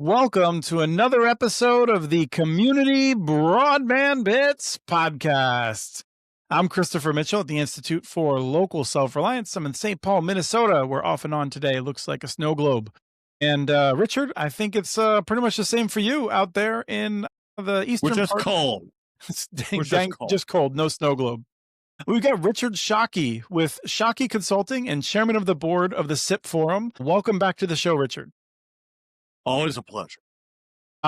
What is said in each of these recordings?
Welcome to another episode of the Community Broadband Bits podcast. I'm Christopher Mitchell at the Institute for Local Self-Reliance. I'm in St. Paul, Minnesota. We're off and on today. Looks like a snow globe. And Richard, I think it's pretty much the same for you out there in the We're eastern just part. cold. We're just Dang, cold. just cold, no snow globe. We've got Richard Shockey with Shockey Consulting and chairman of the board of the SIP Forum. Welcome back to the show, Richard. Always a pleasure.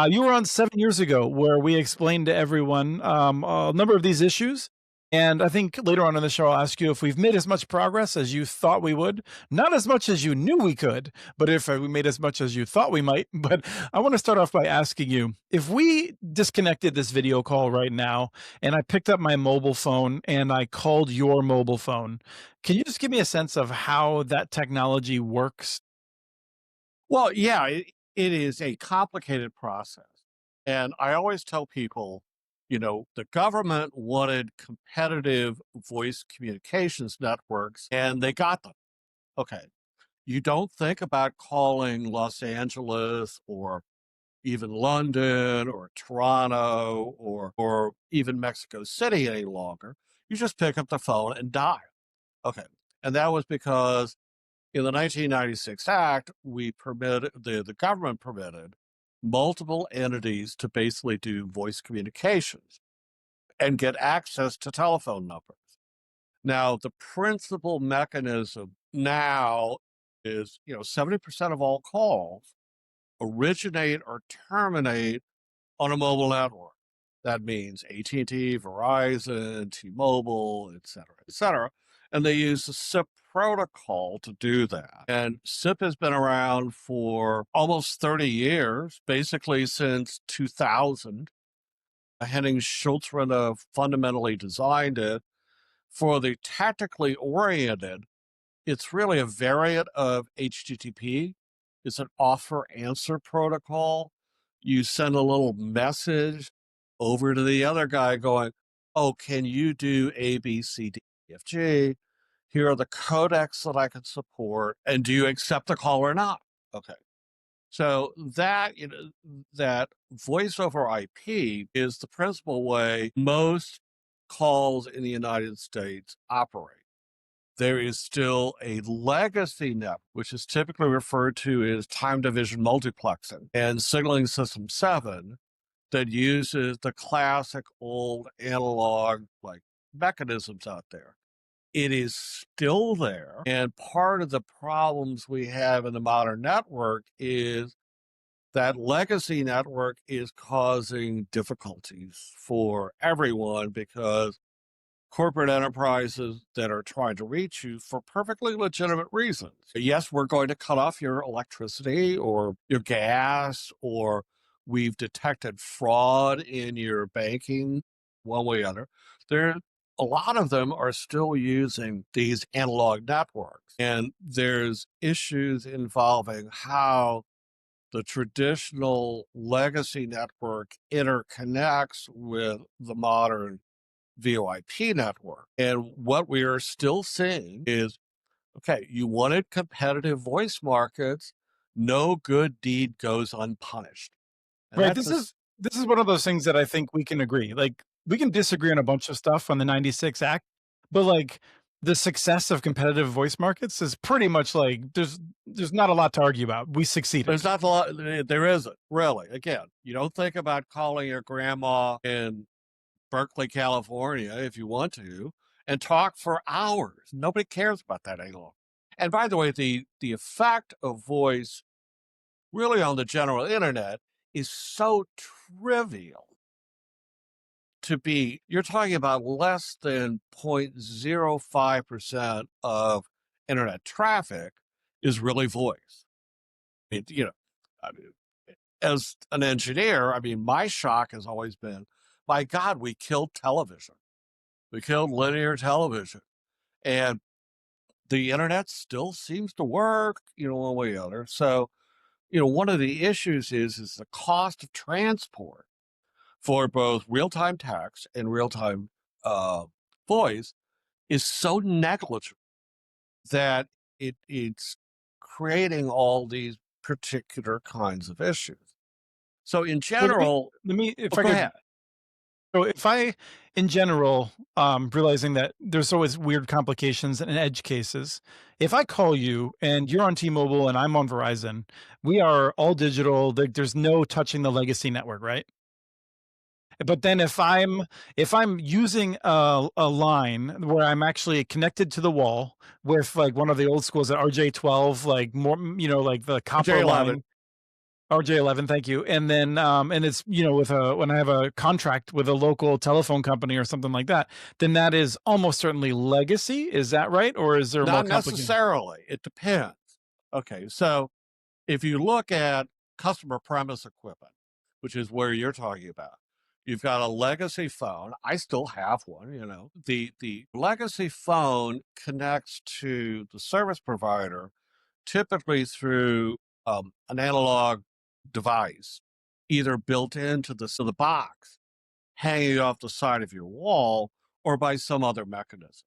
You were on 7 years ago where we explained to everyone a number of these issues. And I think later on in the show, I'll ask you if we've made as much progress as you thought we would. Not as much as you knew we could, but if we made as much as you thought we might. But I want to start off by asking you, if we disconnected this video call right now and I picked up my mobile phone and I called your mobile phone, can you just give me a sense of how that technology works? Well, yeah, it is a complicated process. And I always tell people, the government wanted competitive voice communications networks and they got them. Okay. You don't think about calling Los Angeles or even London or Toronto or even Mexico City any longer. You just pick up the phone and dial. Okay. And that was because in the 1996 Act, the government permitted multiple entities to basically do voice communications and get access to telephone numbers. Now, the principal mechanism now is, 70% of all calls originate or terminate on a mobile network. That means AT&T, Verizon, T-Mobile, et cetera, et cetera. And they use the SIP protocol to do that. And SIP has been around for almost 30 years, basically since 2000. Henning Schultzrina fundamentally designed it. For the technically oriented, it's really a variant of HTTP. It's an offer answer protocol. You send a little message over to the other guy going, oh, can you do A, B, C, D, E, F, G? Here are the codecs that I can support. And do you accept the call or not? Okay. So that voice over IP is the principal way most calls in the United States operate. There is still a legacy network, which is typically referred to as time division multiplexing and signaling system 7 that uses the classic old analog mechanisms out there. It is still there. And part of the problems we have in the modern network is that legacy network is causing difficulties for everyone because corporate enterprises that are trying to reach you for perfectly legitimate reasons. Yes, we're going to cut off your electricity or your gas, or we've detected fraud in your banking, one way or other. A lot of them are still using these analog networks, and there's issues involving how the traditional legacy network interconnects with the modern VoIP network. And what we are still seeing is, okay, you wanted competitive voice markets, no good deed goes unpunished. And Right. that's This is one of those things that I think we can agree. Like, we can disagree on a bunch of stuff on the 96 Act, but like the success of competitive voice markets is pretty much like there's not a lot to argue about. We succeeded. there's not a lot, there isn't really. Again, you don't think about calling your grandma in Berkeley, California, if you want to, and talk for hours. Nobody cares about that any longer. And by the way, the effect of voice really on the general internet is so trivial you're talking about less than 0.05% of internet traffic is really voice. I mean, as an engineer, my shock has always been, my God, we killed television. We killed linear television. And the internet still seems to work, one way or the other. So, one of the issues is the cost of transport for both real-time text and real-time voice is so negligible that it's creating all these particular kinds of issues. So in So general, let me if oh, I go could ahead. so if I, in general, realizing that there's always weird complications and edge cases, if I call you and you're on T-Mobile and I'm on Verizon, we are all digital. There's no touching the legacy network, right? But then if I'm using a line where I'm actually connected to the wall with like one of the old schools at RJ12, like more, like the copper J11. line, RJ11, thank you. And then, and it's, with when I have a contract with a local telephone company or something like that, then that is almost certainly legacy. Is that right? Or is there more Not complicated? necessarily. It depends. Okay, so if you look at customer premise equipment, which is where you're talking about, you've got a legacy phone. I still have one, you know. The legacy phone connects to the service provider typically through an analog device, either built into the box, hanging off the side of your wall, or by some other mechanism.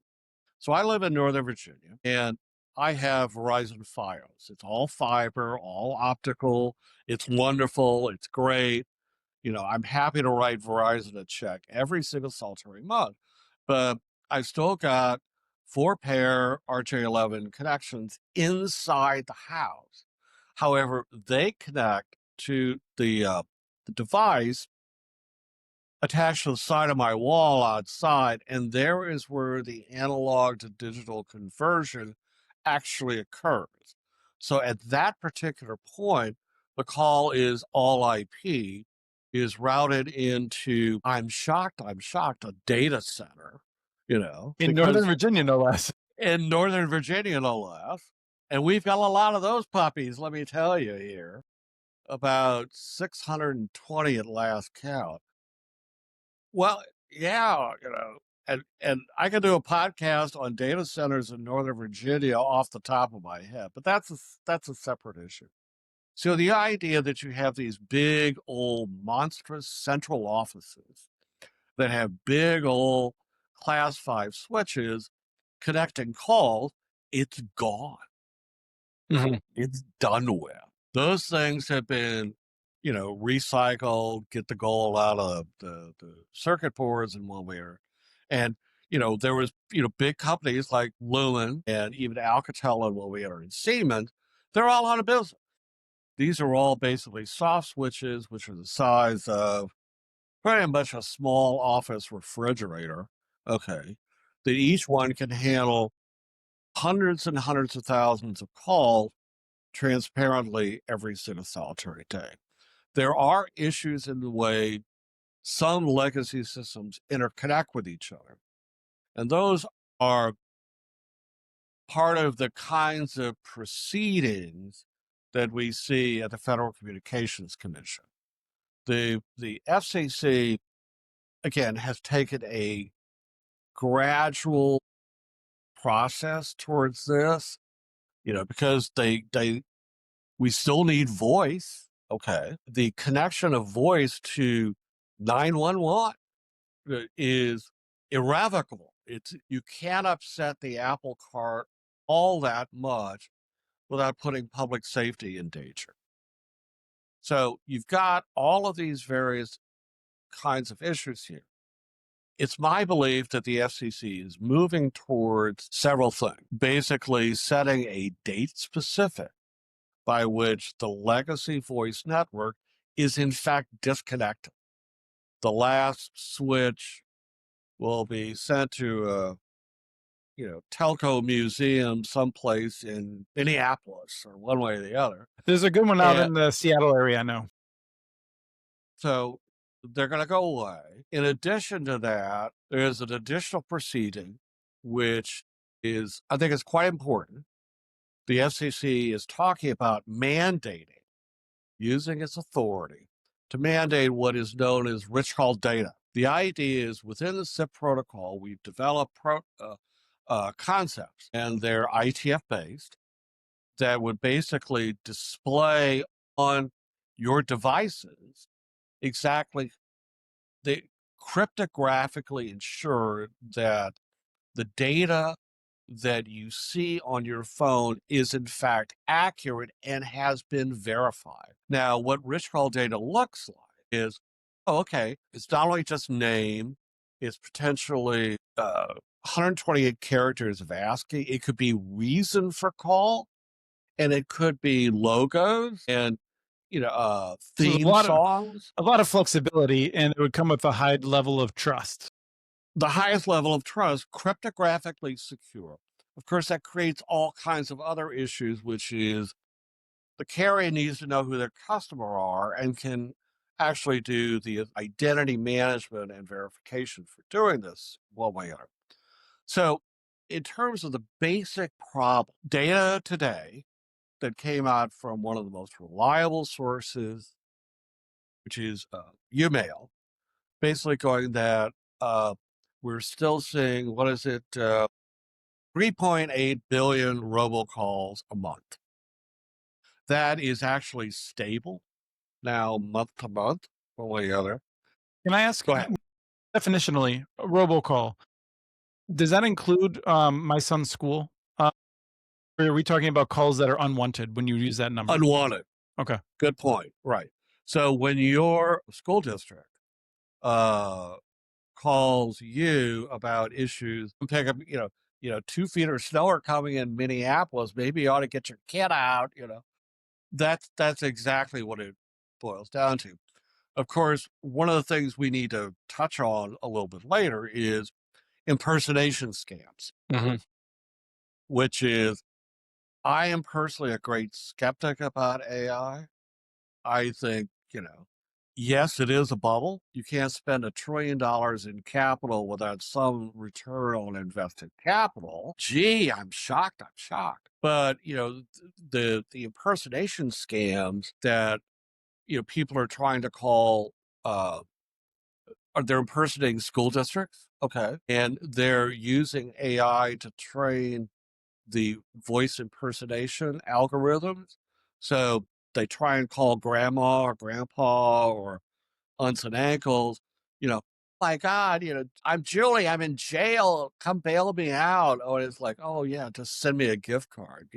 So I live in Northern Virginia and I have Verizon Fios. It's all fiber, all optical. It's wonderful. It's great. You know, I'm happy to write Verizon a check every single solitary month, but I've still got 4 pair RJ11 connections inside the house. However, they connect to the device attached to the side of my wall outside, and there is where the analog to digital conversion actually occurs. So at that particular point, the call is all IP, is routed into, I'm shocked, a data center, you know, In Northern because Virginia, no less. in Northern Virginia, no less, and we've got a lot of those puppies, let me tell you here, about 620 at last count. Well, yeah, you know, and I could do a podcast on data centers in Northern Virginia off the top of my head, but that's a separate issue. So the idea that you have these big old monstrous central offices that have big old class 5 switches connecting calls, it's gone. Mhm. It's done with. Those things have been, you know, recycled, get the gold out of the circuit boards in one way or, and, you know, there was, you know, big companies like Lumen and even Alcatel and one way or in Siemens, they're all out of business. These are all basically soft switches, which are the size of pretty much a small office refrigerator. Okay. That each one can handle hundreds and hundreds of thousands of calls transparently every single solitary day. There are issues in the way some legacy systems interconnect with each other. And those are part of the kinds of proceedings that we see at the Federal Communications Commission. The FCC, again, has taken a gradual process towards this, you know, because we still need voice. Okay. The connection of voice to 911 is irrevocable. You can't upset the apple cart all that much without putting public safety in danger. So you've got all of these various kinds of issues here. It's my belief that the FCC is moving towards several things, basically setting a date specific by which the legacy voice network is in fact disconnected. The last switch will be sent to a, you know, telco museum someplace in Minneapolis or one way or the other. There's a good one out And in the Seattle area, I know. so they're going to go away. In addition to that, there's an additional proceeding, which is, I think, is quite important. The FCC is talking about mandating, using its authority to mandate what is known as rich call data. The idea is within the SIP protocol, we've developed concepts, and they're ITF based that would basically display on your devices exactly, they cryptographically ensure that the data that you see on your phone is in fact accurate and has been verified. Now, what rich call data looks like is, oh, okay, it's not only just name, it's potentially 128 characters of ASCII. It could be reason for call, and it could be logos and So there's theme songs. a lot of flexibility, and it would come with a high level of trust. The highest level of trust, cryptographically secure. Of course, that creates all kinds of other issues, which is the carrier needs to know who their customer are and can actually do the identity management and verification for doing this one way or another. So, in terms of the basic problem, data today that came out from one of the most reliable sources, which is Umail, basically going that we're still seeing, what is it, 3.8 billion robocalls a month. That is actually stable now, month to month, one way or the other. Can I ask, Go ahead. definitionally, a robocall, does that include, my son's school? Or are we talking about calls that are unwanted when you use that number? Unwanted. Okay. Good point. Right. So when your school district uh, calls you about issues, pick up, 2 feet of snow are coming in Minneapolis, maybe you ought to get your kid out, that's exactly what it boils down to. Of course, one of the things we need to touch on a little bit later is impersonation scams, Mhm. which is, I am personally a great skeptic about AI. I think, yes, it is a bubble. You can't spend $1 trillion in capital without some return on invested capital. Gee, I'm shocked. I'm shocked. But, the impersonation scams that, people are trying to call, they're impersonating school districts. Okay. And they're using AI to train the voice impersonation algorithms. So they try and call grandma or grandpa or aunts and uncles, you know, my God, I'm Julie, I'm in jail. Come bail me out. Or it's like, oh yeah, just send me a gift card,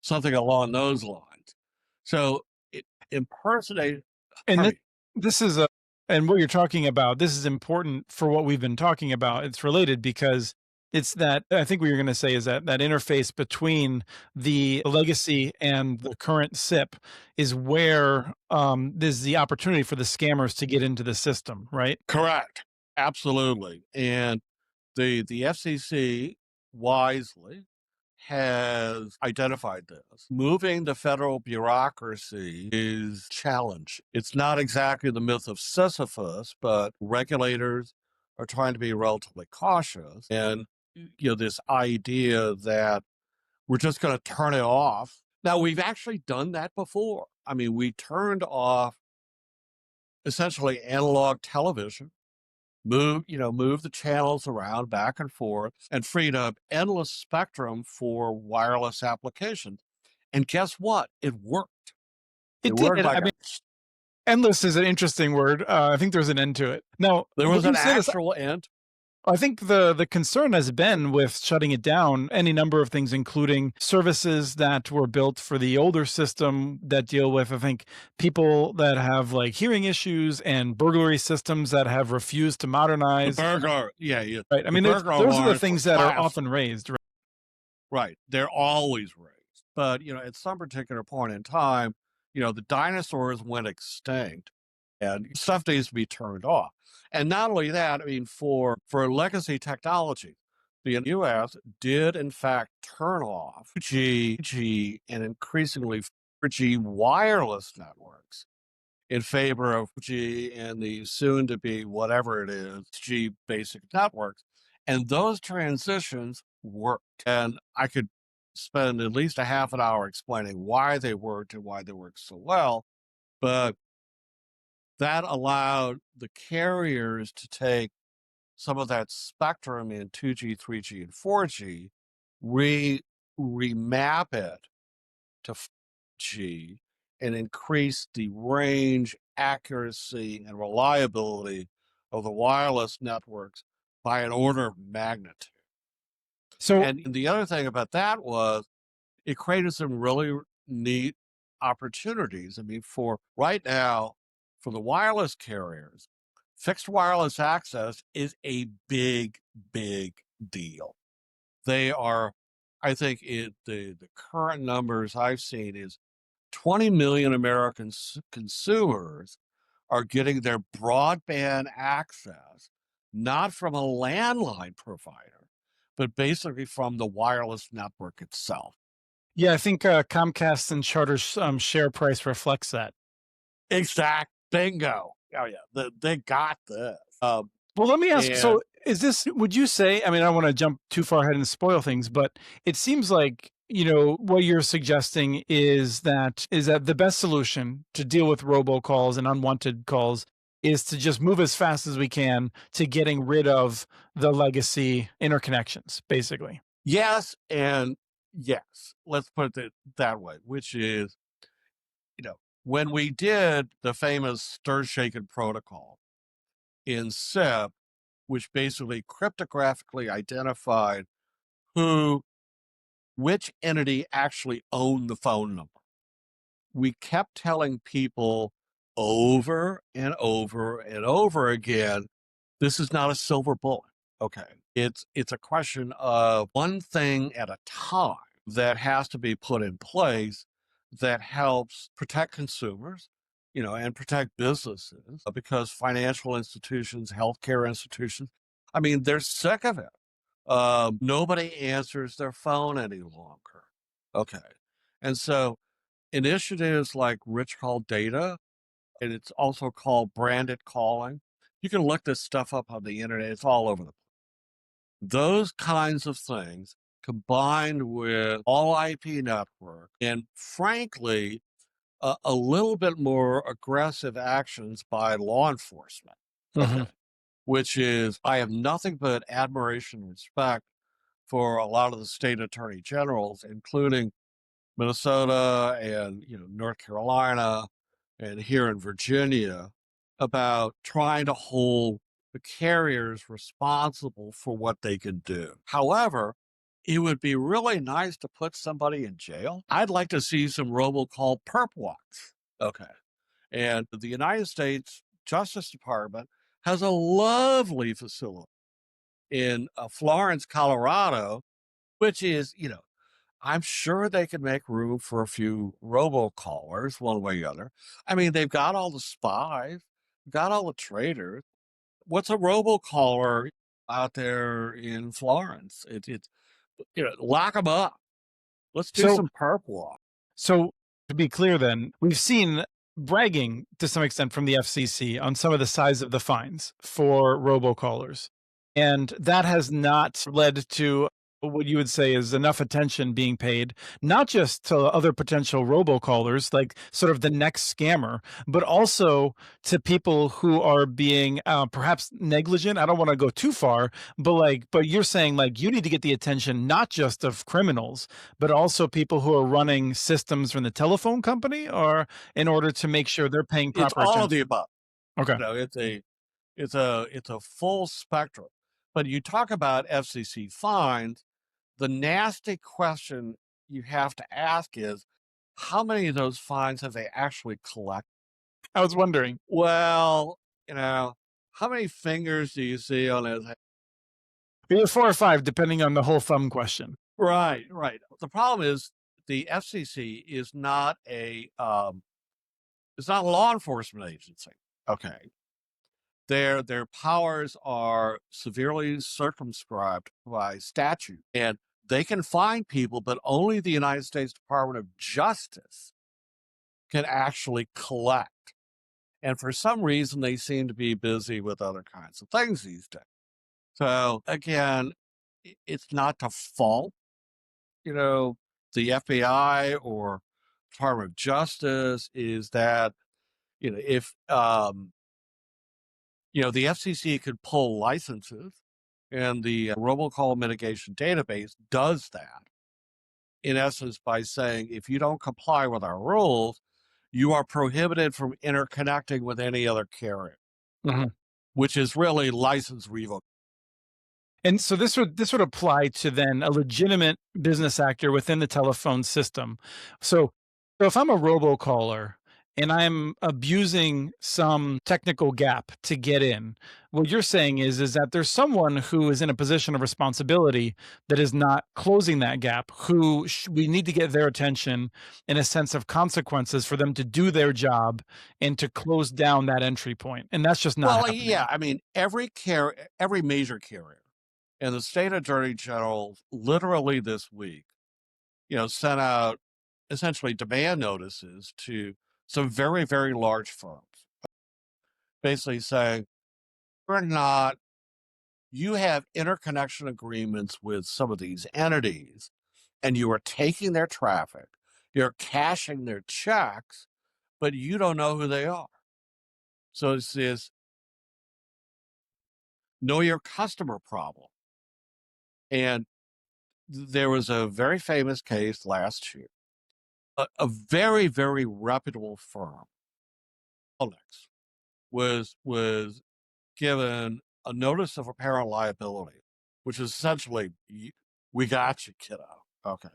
something along those lines. So it impersonate, And pardon me, this is a and what you're talking about, this is important for what we've been talking about. It's related because it's that I think what you're gonna say is that that interface between the legacy and the current SIP is where, there's the opportunity for the scammers to get into the system, right? correct. Absolutely. And the FCC wisely has identified this. Moving the federal bureaucracy is challenge. It's not exactly the myth of Sisyphus, but regulators are trying to be relatively cautious. And, this idea that we're just going to turn it off. Now, we've actually done that before. I mean, we turned off essentially analog television, move the channels around back and forth and freed up endless spectrum for wireless applications. And guess what? It worked. It It did. worked I like mean, endless is an interesting word. I think there's an end to it. Now, there what was an you said is actual end. I think the concern has been with shutting it down any number of things, including services that were built for the older system that deal with, I think, people that have like hearing issues and burglary systems that have refused to The modernize. burglar, yeah, yeah. Right. I The mean, burglar those are the alarms were things that are classic. often raised. Right. Right. They're always raised. But, at some particular point in time, the dinosaurs went extinct and stuff needs to be turned off. And not only that, I mean, for legacy technology, the US did in fact turn off G and increasingly 4G wireless networks in favor of G and the soon to be whatever it is, G basic networks. And those transitions worked. And I could spend at least a half an hour explaining why they worked and why they worked so well. But that allowed the carriers to take some of that spectrum in 2G, 3G, and 4G, remap it to 5G and increase the range, accuracy, and reliability of the wireless networks by an order of magnitude. So And the other thing about that was it created some really neat opportunities. I mean, for right now, for the wireless carriers, fixed wireless access is a big, big deal. They are, I think the current numbers I've seen is 20 million American consumers are getting their broadband access not from a landline provider, but basically from the wireless network itself. yeah, I think Comcast and Charter's share price reflects that. Exact bingo. Oh yeah, they got this. Well, let me ask. And So, is this? Would you say? I mean, I don't want to jump too far ahead and spoil things, but it seems like what you're suggesting is that the best solution to deal with robocalls and unwanted calls is to just move as fast as we can to getting rid of the legacy interconnections, basically. yes, and yes. Let's put it that way, which is, when we did the famous stir shaken protocol in SIP, which basically cryptographically identified who which entity actually owned the phone number. We kept telling people over and over and over again, this is not a silver bullet. Okay. It's a question of one thing at a time that has to be put in place that helps protect consumers, and protect businesses because financial institutions, healthcare institutions, I mean, they're sick of it. Nobody answers their phone any longer. Okay. And so initiatives like Rich Call Data, and it's also called branded calling. You can look this stuff up on the internet. It's all over the place. Those kinds of things combined with all IP network and frankly, a little bit more aggressive actions by law enforcement. Mhm. Okay. Which is, I have nothing but admiration and respect for a lot of the state attorney generals, including Minnesota and North Carolina and here in Virginia, about trying to hold the carriers responsible for what they can do. However, it would be really nice to put somebody in jail. I'd like to see some robocall perp walks. Okay. And the United States Justice Department has a lovely facility in Florence, Colorado, which is, I'm sure they could make room for a few robocallers one way or the other. I mean, they've got all the spies, got all the traitors. What's a robocaller out there in Florence? It's lock them up. Let's do So some perp walk. So, to be clear then, we've seen bragging to some extent from the FCC on some of the size of the fines for robocallers. And that has not led to what you would say is enough attention being paid, not just to other potential robocallers, like sort of the next scammer, but also to people who are being perhaps negligent. I don't want to go too far, but you're saying like you need to get the attention not just of criminals, but also people who are running systems from the telephone company, or in order to make sure they're paying It's proper all of the attention? above. Okay. It's a full spectrum. But you talk about FCC fines, the nasty question you have to ask is, how many of those fines have they actually collected? I was wondering. Well, how many fingers do you see on his head? Either 4 or 5, depending on the whole thumb question. Right, right. The problem is the FCC is not it's not a law enforcement agency. Okay. Their powers are severely circumscribed by statute, and they can fine people, but only the United States Department of Justice can actually collect. And for some reason, they seem to be busy with other kinds of things these days. So again, it's not to fault, you know, the FBI or Department of Justice. Is that, if the FCC could pull licenses, and the robocall mitigation database does that, in essence, by saying, if you don't comply with our rules, you are prohibited from interconnecting with any other carrier, Mhm. which is really license revocation. And so this would apply to then a legitimate business actor within the telephone system. So if I'm a robocaller and I'm abusing some technical gap to get in, what you're saying is that there's someone who is in a position of responsibility that is not closing that gap, who we need to get their attention in a sense of consequences for them to do their job and to close down that entry point. And that's just not Well, yeah, happening. I mean, every major carrier and the state attorney general literally this week, sent out essentially demand notices to some very, very large firms, basically saying, we're not, you have interconnection agreements with some of these entities, and you are taking their traffic, you're cashing their checks, but you don't know who they are. So it's this know your customer problem. And there was a very famous case last year. A very, very reputable firm, Alex, was given a notice of apparent liability, which is essentially, we got you, kiddo. Okay.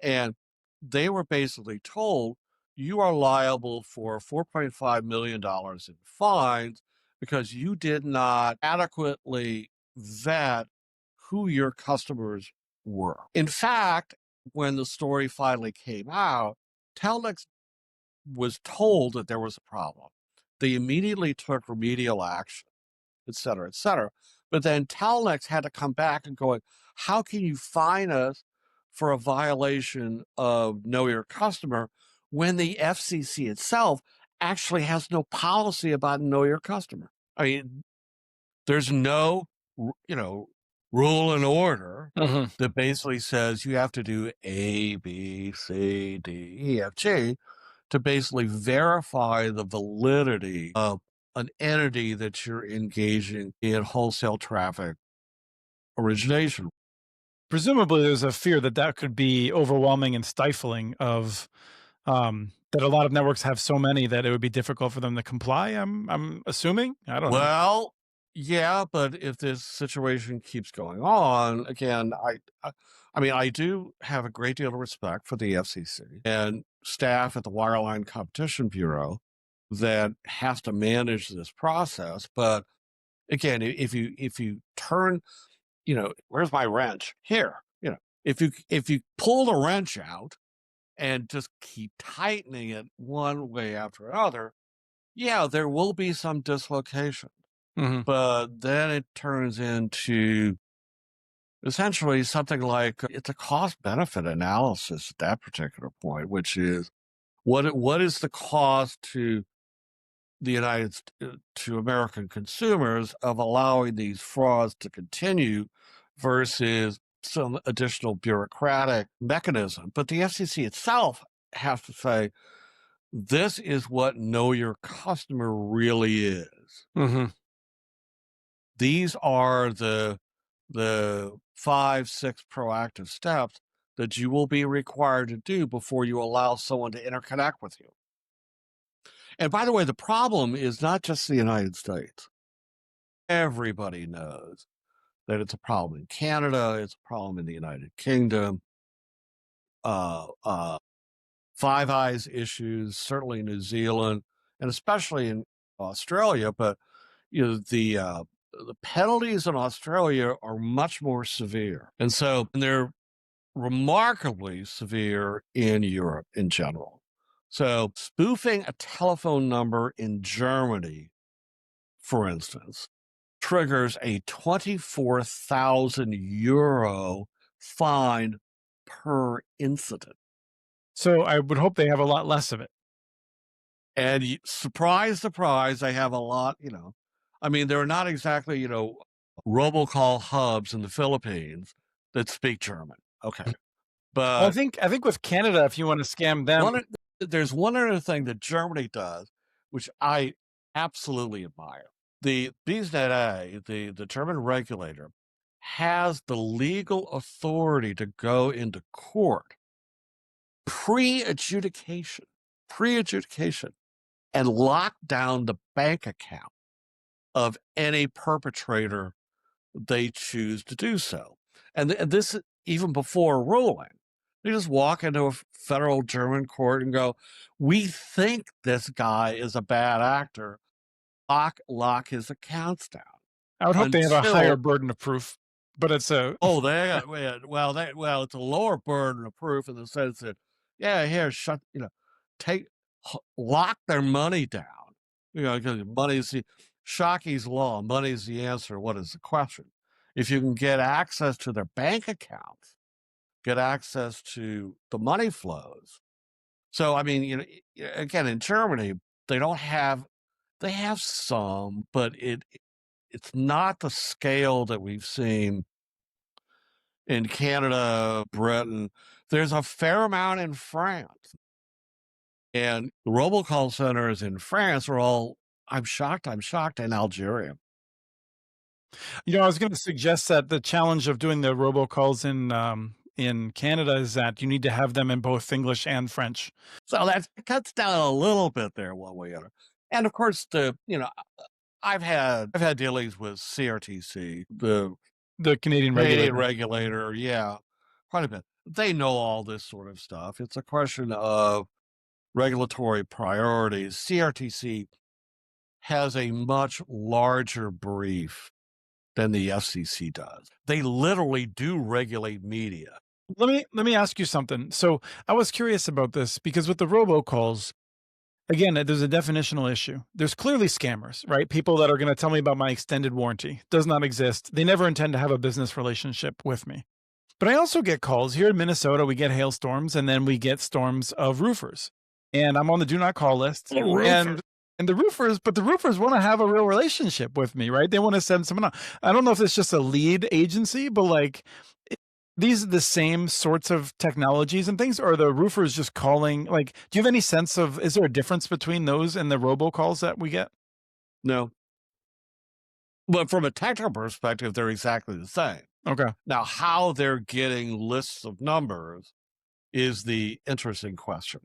And they were basically told, you are liable for $4.5 million in fines because you did not adequately vet who your customers were. In fact, when the story finally came out, Telnex was told that there was a problem. They immediately took remedial action, et cetera, et cetera. But then Telnex had to come back and go, how can you fine us for a violation of know your customer when the FCC itself actually has no policy about know your customer? I mean, there's no, rule and order Mhm. that basically says you have to do A, B, C, D, E, F, G to basically verify the validity of an entity that you're engaging in wholesale traffic origination. Presumably, there's a fear that that could be overwhelming and stifling of, that a lot of networks have so many that it would be difficult for them to comply, I'm assuming? I don't know. Well, yeah, but if this situation keeps going on, again, I mean, I do have a great deal of respect for the FCC and staff at the Wireline Competition Bureau that has to manage this process. But again, if you turn, where's my wrench? Here, if you pull the wrench out and just keep tightening it one way after another, yeah, there will be some dislocation. Mhm. But then it turns into essentially something like it's a cost benefit analysis at that particular point, which is what is the cost to the to American consumers of allowing these frauds to continue versus some additional bureaucratic mechanism. But the FCC itself has to say, this is what know your customer really is. Mhm. These are the 5, 6 proactive steps that you will be required to do before you allow someone to interconnect with you. And by the way, the problem is not just the United States. Everybody knows that it's a problem in Canada, it's a problem in the United Kingdom, uh, uh, Five Eyes issues, certainly New Zealand, and especially in Australia. But the penalties in Australia are much more severe, and they're remarkably severe in Europe in general. So spoofing a telephone number in Germany, for instance, triggers a 24,000 euro fine per incident. So, I would hope they have a lot less of it. And surprise, surprise, they have a lot, I mean, they're not exactly, robocall hubs in the Philippines that speak German. Okay. Well, I But think I think with Canada, if you wanna scam them. one, there's one other thing that Germany does, which I absolutely admire. The BSNet, the German regulator, has the legal authority to go into court pre-adjudication, pre-adjudication, and lock down the bank account of any perpetrator they choose to do so. And this even before ruling. They just walk into a federal German court and go, "We think this guy is a bad actor. Lock his accounts down." I would hope they have a higher Until burden of proof, but it's a oh, well, it's a lower burden of proof in the sense that, yeah, here, take lock their money down. Because money's the Shockey's law. Money's the answer. What is the question? If you can get access to their bank accounts, get access to the money flows. So, I mean, again, in Germany, they don't have, they have some, but it's not the scale that we've seen in Canada, Britain. There's a fair amount in France. And the robocall centers in France are all, I'm shocked, in Algeria. I was gonna suggest that the challenge of doing the robocalls in Canada is that you need to have them in both English and French. So that cuts down a little bit there one way or other. And of course, I've had dealings with CRTC, the The Canadian Canadian regulator. regulator, yeah, quite a bit. They know all this sort of stuff. It's a question of regulatory priorities. CRTC has a much larger brief than the FCC does. They literally do regulate media. Let me ask you something. So, I was curious about this because with the robocalls, again, there's a definitional issue. There's clearly scammers, right? People that are gonna tell me about my extended warranty. Does not exist. They never intend to have a business relationship with me. But I also get calls here in Minnesota. We get hailstorms and then we get storms of roofers. And I'm on the do not call list. Oh, roofer. And the roofers want to have a real relationship with me, right? They want to send someone out. I don't know if it's just a lead agency, but like it- these are the same sorts of technologies and things, or are the roofers just calling? Like, do you have any sense of is there a difference between those and the robocalls that we get? No. But from a technical perspective, they're exactly the same. Okay. Now, how they're getting lists of numbers is the interesting question.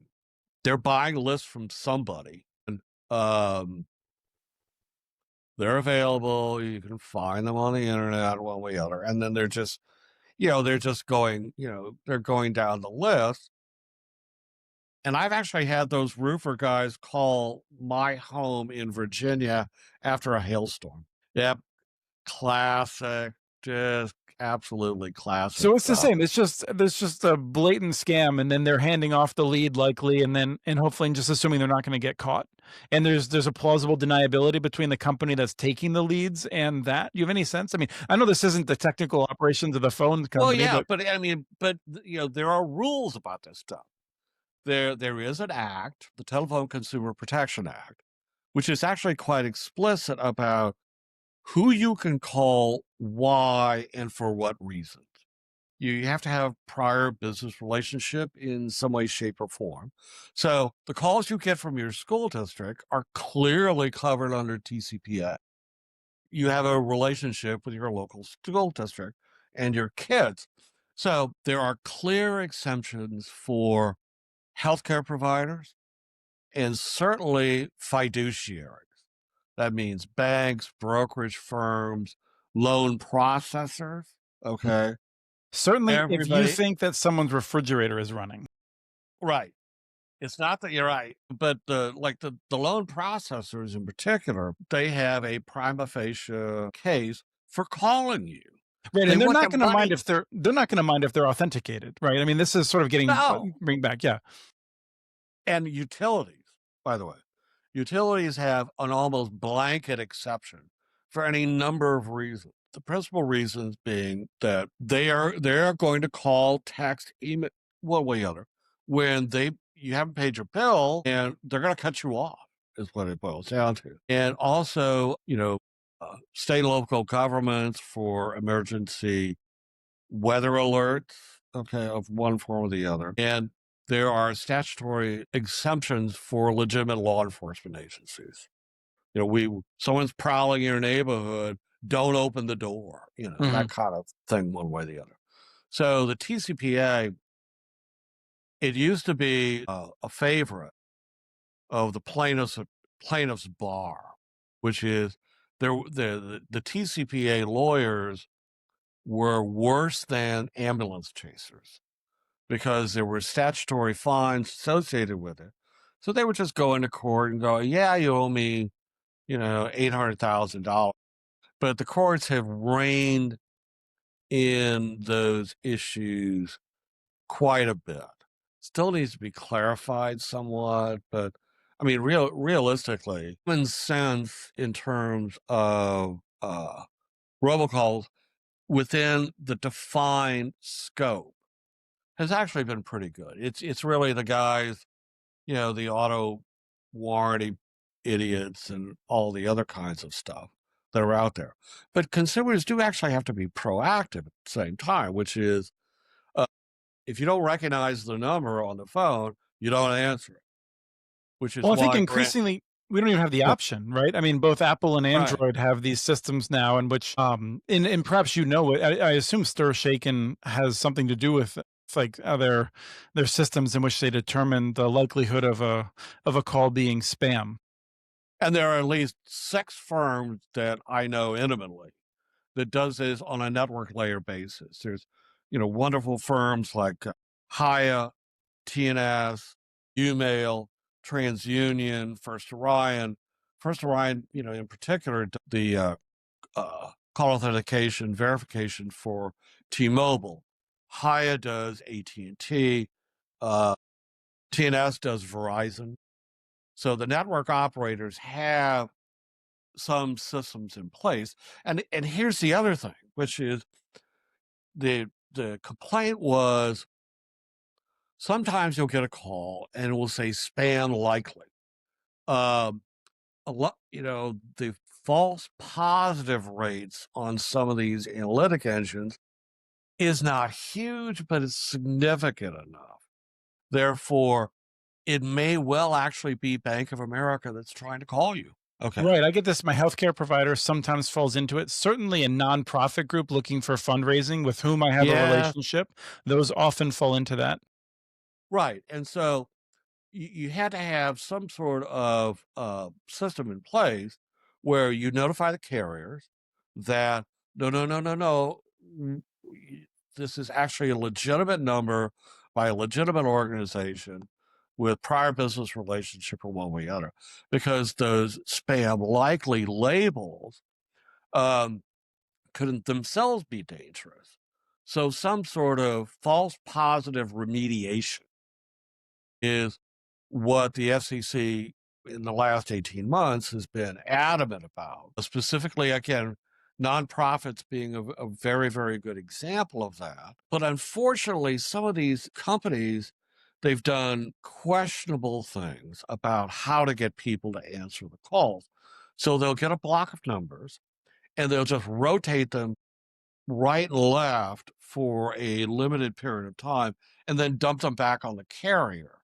They're buying lists from somebody, and um, they're available. You can find them on the internet, one way or other, and then they're just going, they're going down the list. And I've actually had those roofer guys call my home in Virginia after a hailstorm. Yep, classic, just absolutely classic So it's the stuff. same. It's just there's just a blatant scam, and then they're handing off the lead likely, and hopefully just assuming they're not going to get caught. And there's a plausible deniability between the company that's taking the leads and that. You have any sense? I mean, I know this isn't the technical operations of the phone Well, company, yeah, but but I mean, there are rules about this stuff. There is an act, the Telephone Consumer Protection Act, which is actually quite explicit about who you can call, why, and for what reasons. You have to have prior business relationship in some way, shape, or form. So the calls you get from your school district are clearly covered under TCPA. You have a relationship with your local school district and your kids. So there are clear exemptions for healthcare providers and certainly fiduciaries. That means banks, brokerage firms, loan processors. Okay. certainly if you Everybody. think that someone's refrigerator is running. Right. It's not that you're right, but the loan processors in particular, they have a prima facie case for calling you. Right, They and they're want not their gonna mind money. if they're not gonna mind if they're authenticated, right? I mean, this is sort of getting No. bring back, yeah. And utilities, by the way, utilities have an almost blanket exception for any number of reasons. The principal reasons being that they are going to call, text, email, one way or the other, when you haven't paid your bill, and they're going to cut you off. Is what it boils down to. And also, state and local governments for emergency weather alerts, okay, of one form or the other. And there are statutory exemptions for legitimate law enforcement agencies. Someone's prowling in your neighborhood, don't open the door, that Mhm. kind of thing, one way or the other. So the TCPA, it used to be a favorite of the plaintiff's bar, which is The TCPA lawyers were worse than ambulance chasers because there were statutory fines associated with it. So they would just go into court and go, "Yeah, you owe me, $800,000." But the courts have reined in those issues quite a bit. Still needs to be clarified somewhat, but I mean, realistically, common sense in terms of robocalls within the defined scope has actually been pretty good. It's really the guys, the auto warranty idiots and all the other kinds of stuff that are out there. But consumers do actually have to be proactive at the same time, which is uh, if you don't recognize the number on the phone, you don't answer it, which is Well, I think why increasingly we don't even have the right, option, right? I mean, both Apple and right. Android have these systems now in which, and perhaps I assume Stir Shaken has something to do with like their systems in which they determine the likelihood of a call being spam. And there are at least 6 firms that I know intimately that does this on a network layer basis. There's, wonderful firms like Haya, TNS, Umail, TransUnion, First Orion. First Orion, in particular, the call authentication verification for T-Mobile. Haya does AT&T. Uh, TNS does Verizon. So the network operators have some systems in place. And here's the other thing, which is the complaint was sometimes you'll get a call and it will say spam likely. Um, a lot, the false positive rates on some of these analytic engines is not huge, but it's significant enough. Therefore, it may well actually be Bank of America that's trying to call you. Okay. Right, I get this. My healthcare provider sometimes falls into it. Certainly, a nonprofit group looking for fundraising with whom I have a Yeah. relationship, those often fall into that. Right. And so you had to have some sort of system in place where you notify the carriers that no, no, no, no, no, this is actually a legitimate number by a legitimate organization with prior business relationship or one way or the other, because those spam likely labels um, couldn't themselves be dangerous. So some sort of false positive remediation is what the FCC in the last 18 months has been adamant about. Specifically, again, nonprofits being a very, very good example of that. But unfortunately, some of these companies, they've done questionable things about how to get people to answer the calls. So they'll get a block of numbers and they'll just rotate them right and left for a limited period of time and then dump them back on the carrier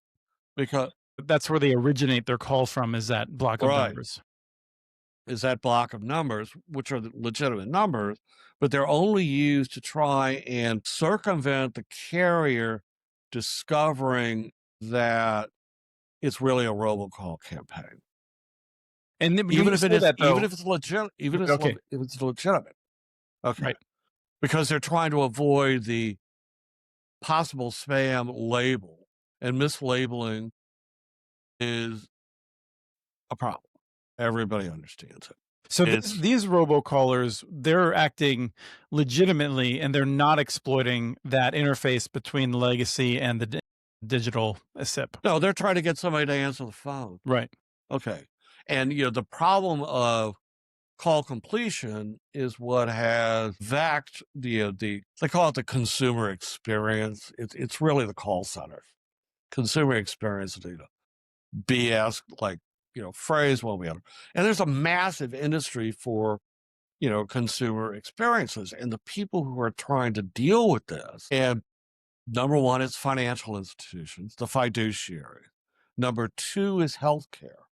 because That's where they originate their call from, is that block of right, numbers. is that block of numbers, which are the legitimate numbers, but they're only used to try and circumvent the carrier discovering that it's really a robocall campaign. And then when you say that Even though if it's legit, okay, if it's legitimate. Okay. right. Because they're trying to avoid the possible spam label, and mislabeling is a problem. Everybody understands it. So It's these robocallers, they're acting legitimately, and they're not exploiting that interface between legacy and the digital SIP. no, they're trying to get somebody to answer the phone. Right. Okay. And the problem of call completion is what has vexed the they call it the consumer experience. It's really the call center. Consumer experience, BS like, phrase one way or other. And there's a massive industry for consumer experiences and the people who are trying to deal with this. And number one is financial institutions, the fiduciary. Number two is healthcare,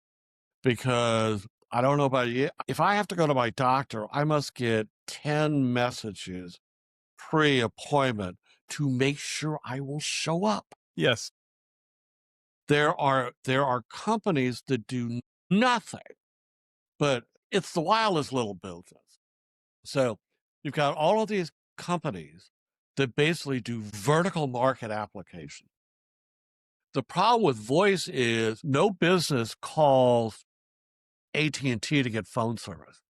because I don't know about you. If I have to go to my doctor, I must get 10 messages pre-appointment to make sure I will show up. Yes. There are companies that do nothing but it's the wildest little business. So you've got all of these companies that basically do vertical market application. The problem with voice is no business calls AT&T to get phone service.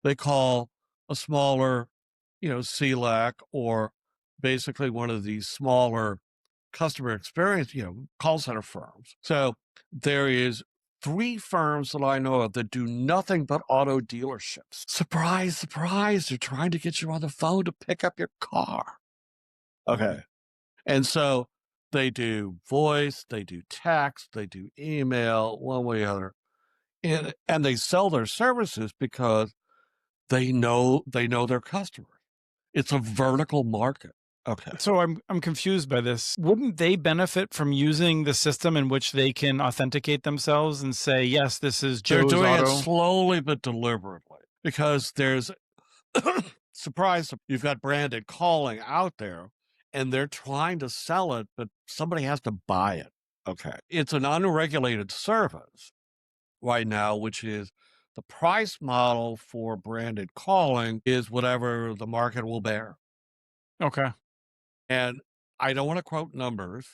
They call a smaller, CLEC or basically one of these smaller customer experience, call center firms. So there is 3 firms that I know of that do nothing but auto dealerships. Surprise, surprise, they're trying to get you on the phone to pick up your car. Okay. And so they do voice, they do text, they do email, one way or the other. And they sell their services because they know their customers. It's a vertical market. Okay. So I'm confused by this. Wouldn't they benefit from using the system in which they can authenticate themselves and say, yes, this is They're Joe's doing it auto? slowly but deliberately because there's surprise, you've got branded calling out there and they're trying to sell it, but somebody has to buy it. Okay. It's an unregulated service right now, which is the price model for branded calling is whatever the market will bear. Okay. And I don't want to quote numbers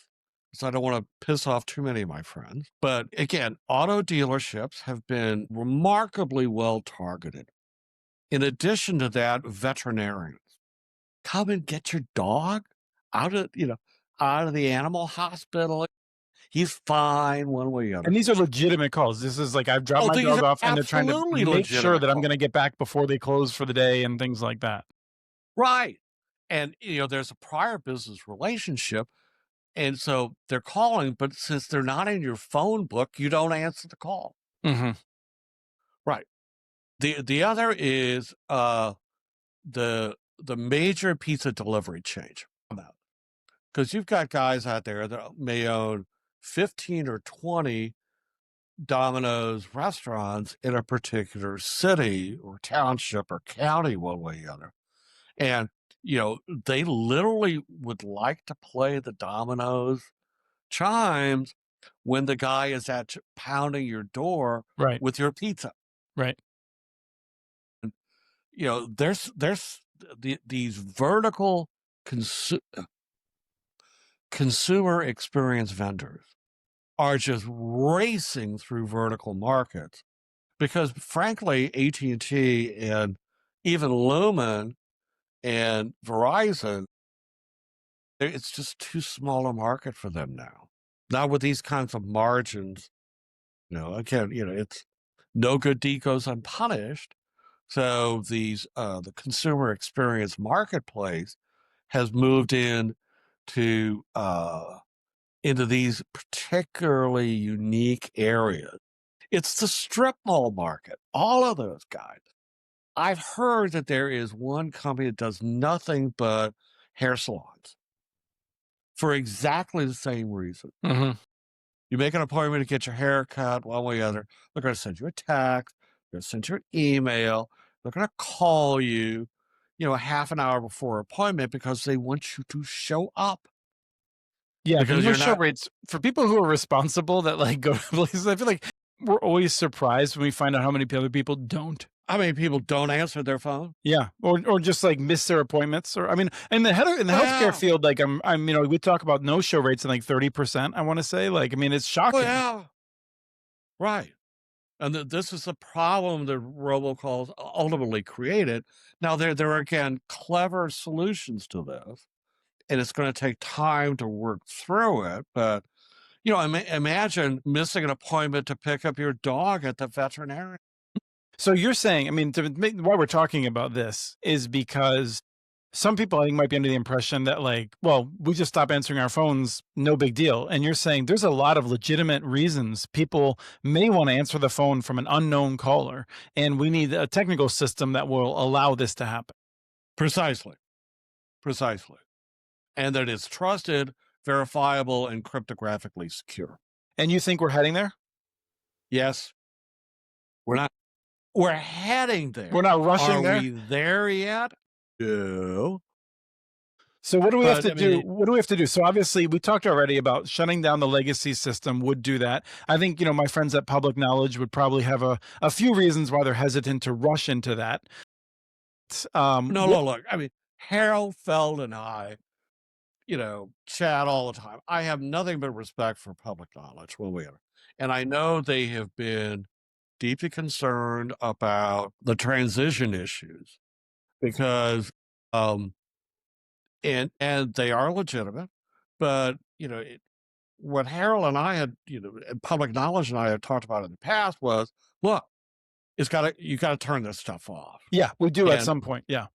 because I don't want to piss off too many of my friends. But again, auto dealerships have been remarkably well targeted. In addition to that, veterinarians come and get your dog out of, out of the animal hospital. He's fine one way or the other. And these are legitimate calls. This is like I've dropped Oh, my these dog are off and they're trying to absolutely make sure legitimate that I'm calls. going to get back before they close for the day and things like that. Right. And, there's a prior business relationship. And so they're calling, but since they're not in your phone book, you don't answer the call. Hmm. Right. The other is the major pizza delivery change about because you've got guys out there that may own 15 or 20 Domino's restaurants in a particular city or township or county, one way or the other. And, they literally would like to play the Domino's chimes when the guy is at pounding your door Right. with your pizza. Right. There's these vertical consumer experience vendors are just racing through vertical markets because frankly, AT&T and even Lumen and Verizon, it's just too small a market for them now. Not with these kinds of margins. Again, it's no good deed goes unpunished. So the consumer experience marketplace has moved into these particularly unique areas. It's the strip mall market, all of those guys. I've heard that there is one company that does nothing but hair salons for exactly the same reason. Hmm. You make an appointment to get your hair cut, one way or the other. They're going to send you a text. They're going to send you an email. They're going to call you, a half an hour before appointment because they want you to show up Yeah. The because you're no-show not. rates for people who are responsible that like go to places, I feel like we're always surprised when we find out how many other people don't. I mean, people don't answer their phone. Yeah, or just like miss their appointments, or I mean, in the healthcare Well, field, like we talk about no-show rates in like 30%. I want to say, like, I mean, it's shocking. well, right. And this is the problem that robocalls ultimately created. Now, there are again clever solutions to this, and it's going to take time to work through it. But imagine missing an appointment to pick up your dog at the veterinarian. So you're saying, I mean, why we're talking about this is because some people I think might be under the impression that like, well, we just stop answering our phones, no big deal. And you're saying there's a lot of legitimate reasons people may want to answer the phone from an unknown caller, and we need a technical system that will allow this to happen. Precisely, precisely, and that it's trusted, verifiable, and cryptographically secure. And you think we're heading there? Yes, we're not. We're heading We're there. not rushing Are there? we there yet? No. So what do we have But to I do? mean, What do we have to do? So obviously we talked already about shutting down the legacy system would do that. I think, my friends at Public Knowledge would probably have a few reasons why they're hesitant to rush into that. no, What no, look, I mean, Harold Feld and I, chat all the time. I have nothing but respect for Public Knowledge when we are, and I know they have been deeply concerned about the transition issues because, um, and they are legitimate, but what Harold and I had, and Public Knowledge and I had talked about in the past was, look, you got to turn this stuff off, Yeah, we do at and some point. Yeah.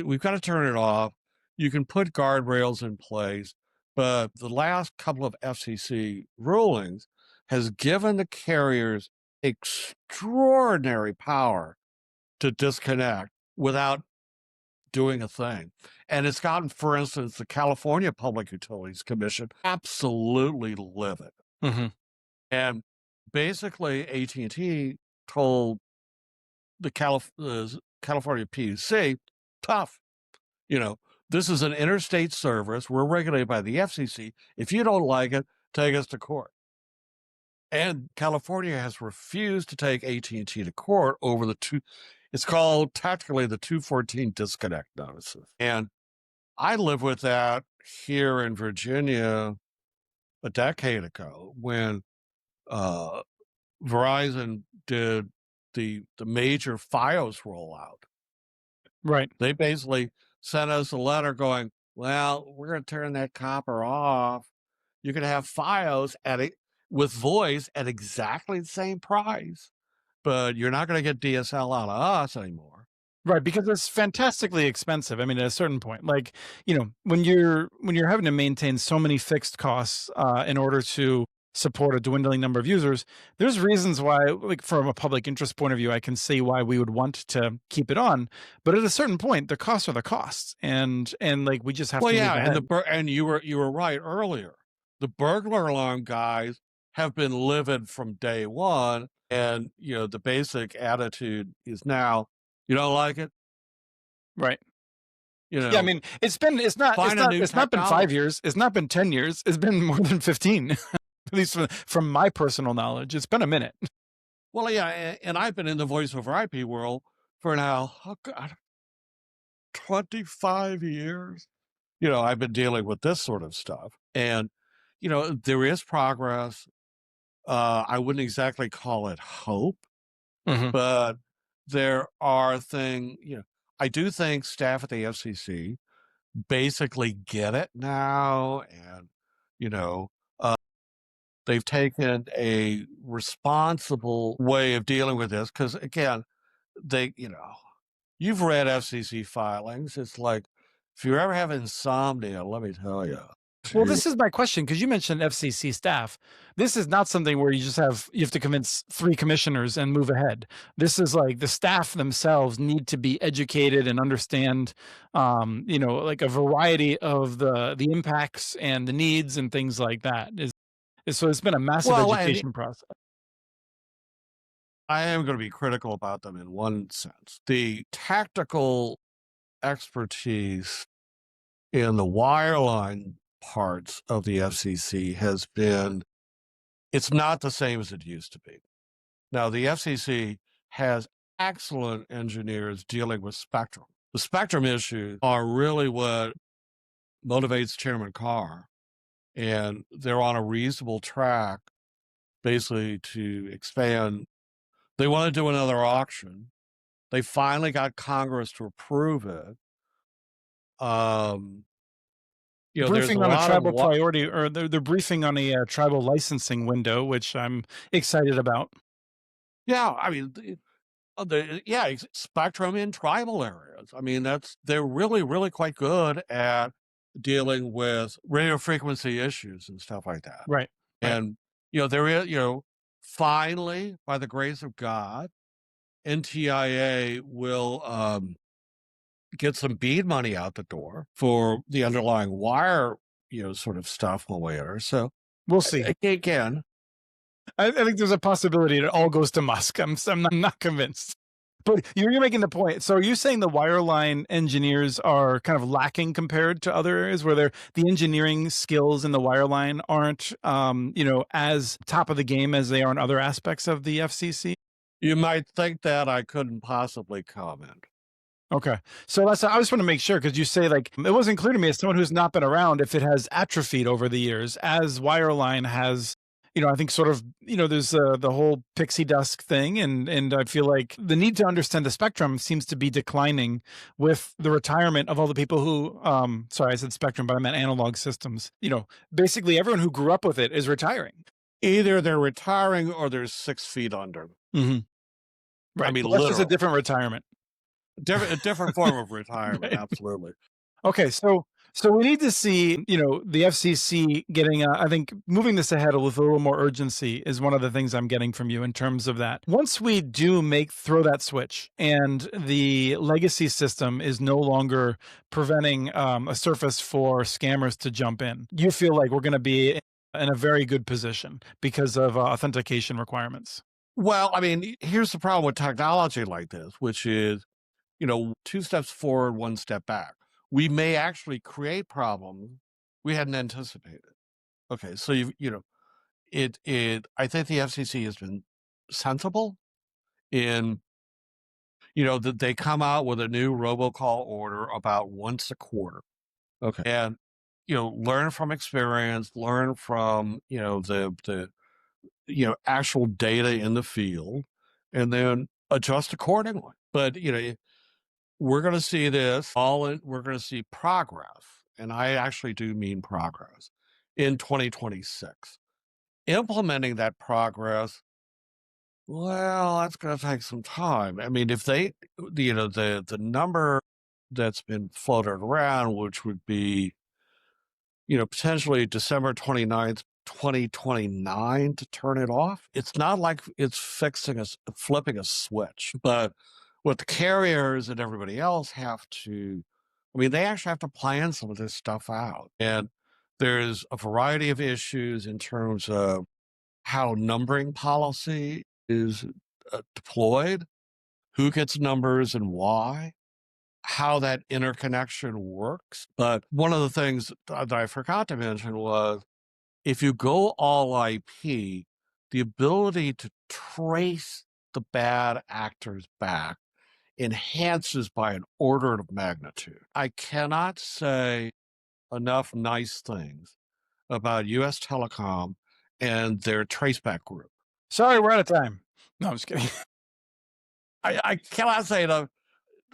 we've got to turn it off. You can put guardrails in place, but the last couple of FCC rulings has given the carriers extraordinary power to disconnect without doing a thing. And it's gotten, for instance, the California Public Utilities Commission absolutely livid. Mhm. And basically, AT&T told the California PUC, tough, you know, this is an interstate service. We're regulated by the FCC. If you don't like it, take us to court. And California has refused to take AT&T to court over it's called technically the 214 disconnect notices. And I lived with that here in Virginia a decade ago when uh, Verizon did the major FiOS rollout. Right. They basically sent us a letter going, well, we're going to turn that copper off. You can have FiOS with voice at exactly the same price, but you're not going to get DSL out of us anymore. Right, because it's fantastically expensive. I mean, at a certain point, like, when you're having to maintain so many fixed costs, in order to support a dwindling number of users, there's reasons why, like, from a public interest point of view, I can see why we would want to keep it on. But at a certain point, the costs are the costs, and like we just have Well, to move yeah, ahead. and you were right earlier. The burglar alarm guys have been livid from day one, and the basic attitude is now, you don't like it, Right. you Yeah, I know, mean, it's find a not new it's not been 5 technology. years, it's not been 10 years, it's been more than 15, at least from my personal knowledge. It's been a minute. Well, yeah, and I've been in the voice over IP world for now, oh God, 25 years. I've been dealing with this sort of stuff, and there is progress. I wouldn't exactly call it hope, Mhm. but there are things, I do think staff at the FCC basically get it now. And, you know, uh, they've taken a responsible way of dealing with this. Cause again, you've read FCC filings. It's like, if you ever have insomnia, let me tell you. Well, this is my question because you mentioned FCC staff. This is not something where you have to convince 3 commissioners and move ahead. This is like the staff themselves need to be educated and understand, like a variety of the impacts and the needs and things like that. So it's been a massive Well, and education process. I am going to be critical about them in one sense. The tactical expertise in the wireline parts of the FCC it's not the same as it used to be. Now, the FCC has excellent engineers dealing with spectrum. The spectrum issues are really what motivates Chairman Carr, and they're on a reasonable track basically to expand. They want to do another auction. They finally got Congress to approve it. Um, there's a Briefing on a lot of tribal what, priority, or they're briefing on a, tribal licensing window, which I'm excited about. yeah, I mean, spectrum in tribal areas. I mean, they're really, really quite good at dealing with radio frequency issues and stuff like that. Right, right. And, there is, finally, by the grace of God, NTIA will get some BEAD money out the door for the underlying wire, sort of stuff one way or another. So We'll see. again, I think there's a possibility it all goes to Musk. I'm not convinced. But you're making the point. So are you saying the wireline engineers are kind of lacking compared to other areas where the engineering skills in the wireline aren't, as top of the game as they are in other aspects of the FCC? You might think that I couldn't possibly comment. Okay. So I just want to make sure because you say like it wasn't clear to me as someone who's not been around if it has atrophied over the years as wireline has. I think sort of, there's the whole pixie dust thing, and I feel like the need to understand the spectrum seems to be declining with the retirement of all the people who, sorry, I said spectrum, but I meant analog systems. Basically everyone who grew up with it is retiring. Either they're retiring or they're 6 feet under. Hmm. I Right. mean, Well, that's just a literally. different retirement. A different form of retirement, Right. absolutely. Okay, so we need to see, the FCC getting, I think moving this ahead with a little more urgency is one of the things I'm getting from you in terms of that. Once we do throw that switch and the legacy system is no longer preventing a surface for scammers to jump in, you feel like we're going to be in a very good position because of authentication requirements. Well, I mean, here's the problem with technology like this, which is, 2 steps forward, 1 step back. We may actually create problems we hadn't anticipated. Okay, so I think the FCC has been sensible in, that they come out with a new robocall order about once a quarter. Okay. And, learn from experience, learn from, the actual data in the field, and then adjust accordingly. But, we're going to see we're going to see progress. And I actually do mean progress in 2026. Implementing that progress, well, that's going to take some time. I mean, if the number that's been floated around, which would be, potentially December 29th, 2029 to turn it off. It's not like it's flipping a switch, but what the carriers and everybody else I mean, they actually have to plan some of this stuff out. And there's a variety of issues in terms of how numbering policy is deployed, who gets numbers and why, how that interconnection works. But one of the things that I forgot to mention was if you go all IP, the ability to trace the bad actors back enhances by an order of magnitude. I cannot say enough nice things about US Telecom and their traceback group. Sorry, we're out of time. No, I'm just kidding. I cannot say enough.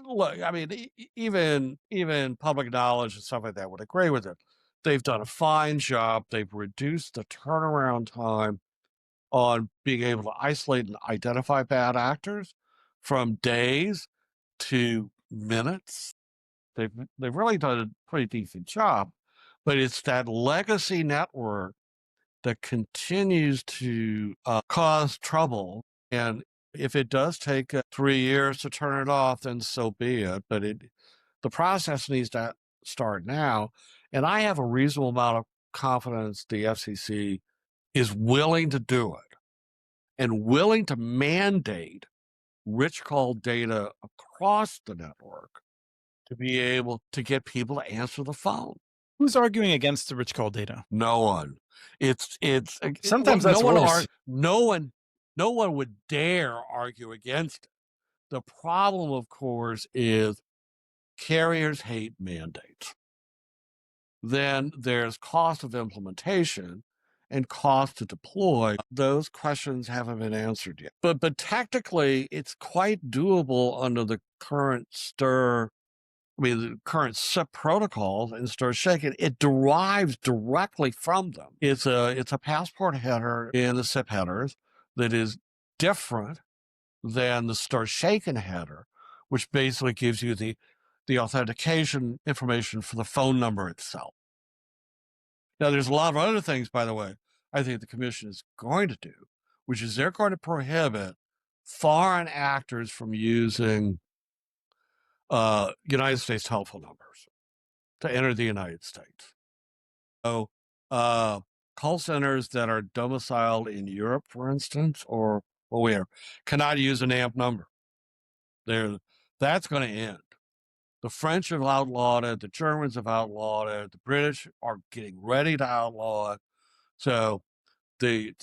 Look, I mean, even public knowledge and stuff like that would agree with it. They've done a fine job. They've reduced the turnaround time on being able to isolate and identify bad actors from days to minutes. They've really done a pretty decent job, but it's that legacy network that continues to cause trouble. And if it does take 3 years to turn it off, then so be it. But the process needs to start now. And I have a reasonable amount of confidence the FCC is willing to do it and willing to mandate rich call data across the network to be able to get people to answer the phone. Who's arguing against the rich call data? No one. Sometimes No that's one worse. no one would dare argue against it. The problem, of course, is carriers hate mandates. Then there's cost of implementation and cost to deploy. Those questions haven't been answered yet. But technically, it's quite doable under the current the current SIP protocols and STIR shaking. It derives directly from them. It's a passport header in the SIP headers that is different than the STIR shaken header, which basically gives you the authentication information for the phone number itself. Now, there's a lot of other things, by the way, I think the commission is going to do, which is they're going to prohibit foreign actors from using United States telephone numbers to enter the United States. So, call centers that are domiciled in Europe, for instance, or where, cannot use an AMP number. There, that's going to end. The French have outlawed it. The Germans have outlawed it. The British are getting ready to outlaw it. So the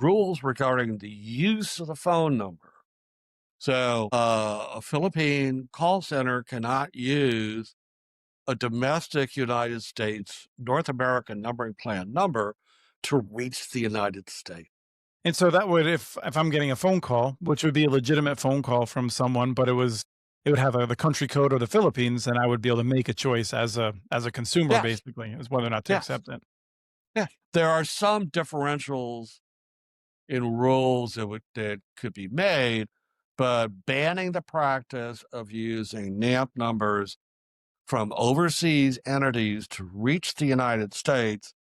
rules regarding the use of the phone number. So a Philippine call center cannot use a domestic United States North American numbering plan number to reach the United States. And so that would, if I'm getting a phone call, which would be a legitimate phone call from someone, but it would have the country code of the Philippines, and I would be able to make a choice as a consumer, Yes, basically, as whether or not to yes, accept it. yes. There are some differentials in rules that could be made, but banning the practice of using NAMP numbers from overseas entities to reach the United States,